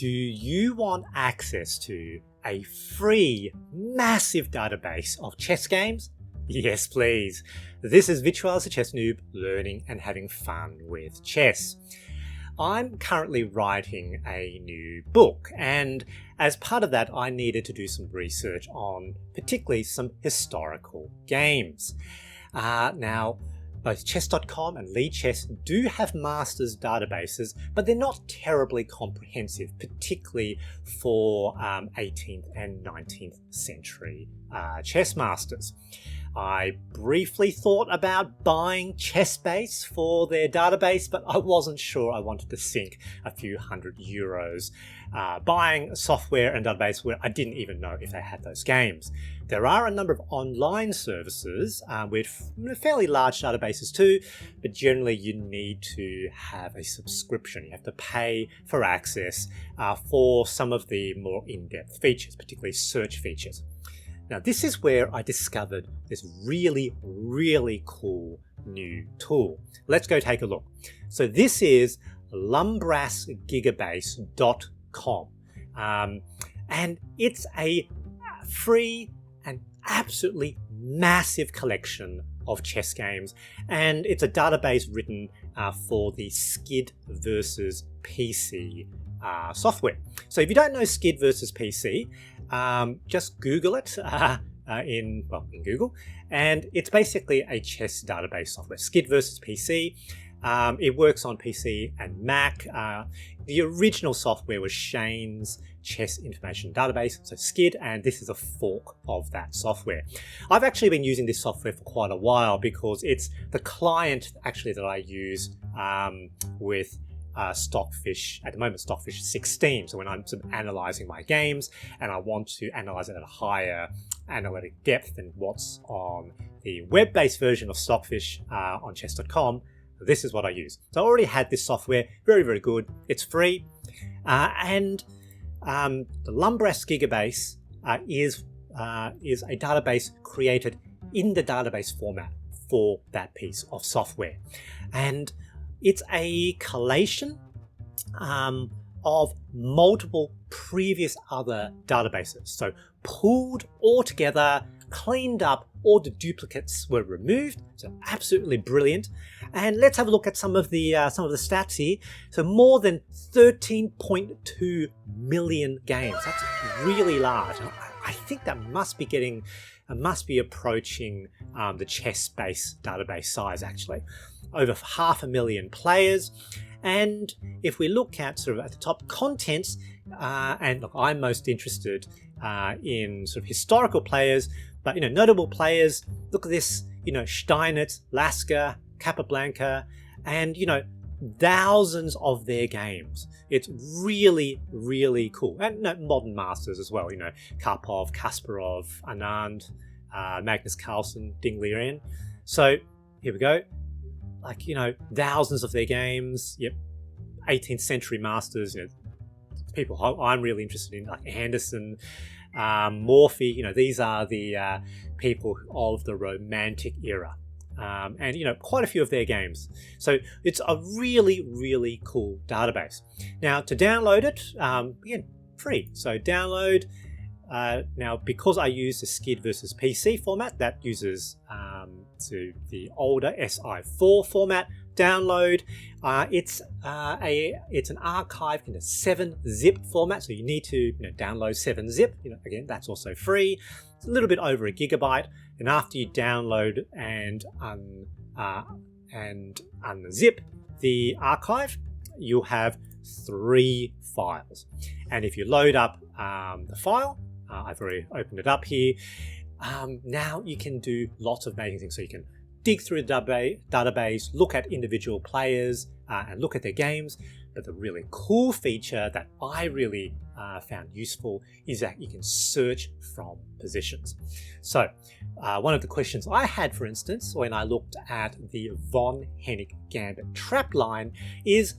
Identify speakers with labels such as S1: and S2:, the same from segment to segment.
S1: Do you want access to a free, massive database of chess games? Yes, please. This is Virtual the Chess Noob, learning and having fun with chess. I'm currently writing a new book, and as part of that, I needed to do some research on particularly some historical games. Now, both chess.com and Lichess do have masters databases, but they're not terribly comprehensive, particularly for 18th and 19th century chess masters. I briefly thought about buying ChessBase for their database, but I wasn't sure I wanted to sink a few €100 buying software and database where I didn't even know if they had those games. There are a number of online services with fairly large databases too, but generally you need to have a subscription. You have to pay for access for some of the more in-depth features, particularly search features. Now, this is where I discovered this really, really cool new tool. Let's go take a look. So this is LumbrasGigabase.com. And it's a free and absolutely massive collection of chess games. And it's a database written for the Scid versus PC software. So if you don't know Scid versus PC, just Google it in Google, and it's basically a chess database software. Scid versus PC. It works on PC and Mac. The original software was Shane's Chess Information Database, so Scid, and this is a fork of that software. I've actually been using this software for quite a while because it's the client actually that I use with Stockfish, at the moment Stockfish 16. So when I'm sort of analyzing my games and I want to analyze it at a higher analytic depth than what's on the web-based version of Stockfish on chess.com, this is what I use. So I already had this software, very, very good. It's free. And the LumbrasGigabase is a database created in the database format for that piece of software. And it's a collation of multiple previous other databases. So pulled all together, cleaned up, all the duplicates were removed. So absolutely brilliant. And let's have a look at some of the stats here. So more than 13.2 million games. That's really large. I think that must be approaching the ChessBase database size actually. Over 500,000 players. And if we look at sort of at the top contents, and look, I'm most interested in sort of historical players, but notable players. Look at this, Steinitz, Lasker, Capablanca, and thousands of their games. It's really, really cool. And modern masters as well. Karpov, Kasparov, Anand, Magnus Carlsen, Ding Liren. So here we go. Thousands of their games. Yep, 18th century masters. People I'm really interested in, like Anderson, Morphy. These are the people of the Romantic era, and quite a few of their games. So it's a really, really cool database. Now to download it, again, free. So download. Now, because I use the Scid versus PC format, that uses to the older SI4 format. Download. It's an archive in a 7-zip format, so you need to download 7-zip. Again, that's also free. It's a little bit over a gigabyte. And after you download and unzip the archive, you'll have 3 files. And if you load up the file, I've already opened it up here. Now you can do lots of amazing things. So you can dig through the database, look at individual players, and look at their games. But the really cool feature that I really found useful is that you can search from positions. So one of the questions I had, for instance, when I looked at the von Hennig Gambit trap line is,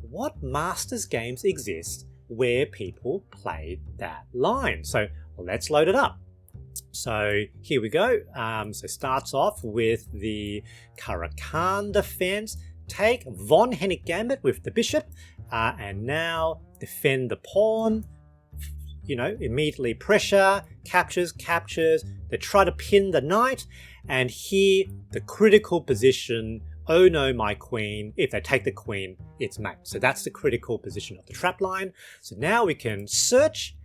S1: what Masters games exist where people played that line? So let's load it up. So here we go. So starts off with the Caracan defense. Take von Hennig Gambit with the bishop, and now defend the pawn, you know, immediately pressure, captures, they try to pin the knight, and here the critical position, oh no, my queen, if they take the queen, it's mate. So that's the critical position of the trap line. So now we can search,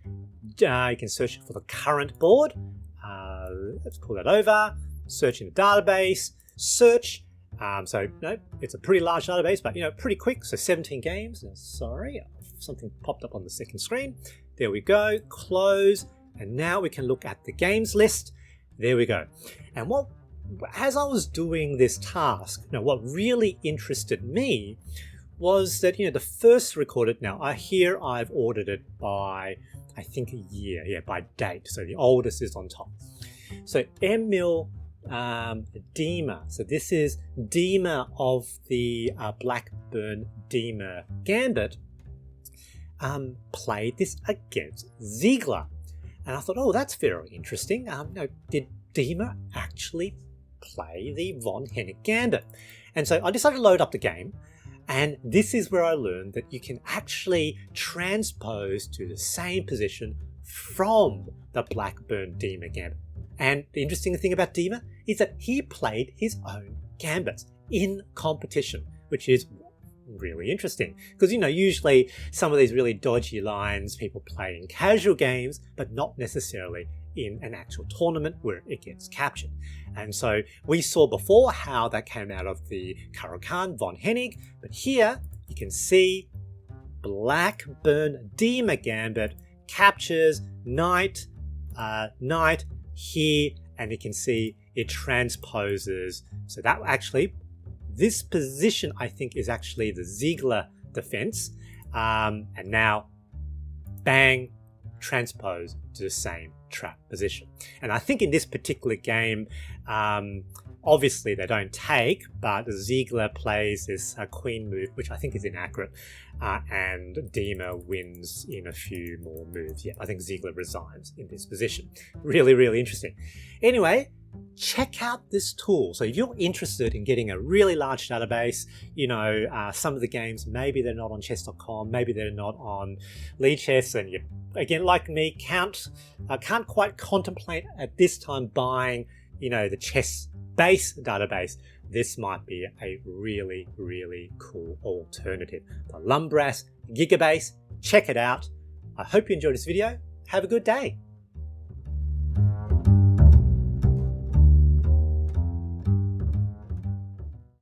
S1: you can search for the current board. Let's pull that over, search in the database, search. So no, it's a pretty large database, but you know, pretty quick. So 17 games. Sorry, something popped up on the second screen. There we go, close, and now we can look at the games list. There we go. And as I was doing this task, you know, what really interested me was that, you know, the first recorded, now here I've ordered it by, I think, a year, yeah, by date. So the oldest is on top. So Emil Dima. So this is Dima of the Blackburn Dima Gambit. Played this against Ziegler. And I thought, oh, that's very interesting. Did Dima actually play the von Hennig Gambit? And so I decided to load up the game. And this is where I learned that you can actually transpose to the same position from the Blackburn Dima Gambit. And the interesting thing about Dima is that he played his own gambits in competition, which is really interesting. Because, you know, usually some of these really dodgy lines people play in casual games, but not necessarily in an actual tournament where it gets captured. And so we saw before how that came out of the Caro-Kann von Hennig, but here you can see Blackburn Dima Gambit captures knight, knight here, and you can see it transposes. So that actually, this position I think is actually the Ziegler defense, and now bang, transpose to the same trap position. And I think in this particular game, obviously they don't take, but Ziegler plays this queen move, which I think is inaccurate, and Dima wins in a few more moves. Yeah, I think Ziegler resigns in this position. Really, really interesting. Anyway, check out this tool. So if you're interested in getting a really large database, you know, some of the games, maybe they're not on chess.com, maybe they're not on Lichess, and you, again, like me, can't quite contemplate at this time buying, you know, the chess base database. This might be a really, really cool alternative. The LumbrasGigabase, check it out. I hope you enjoyed this video. Have a good day.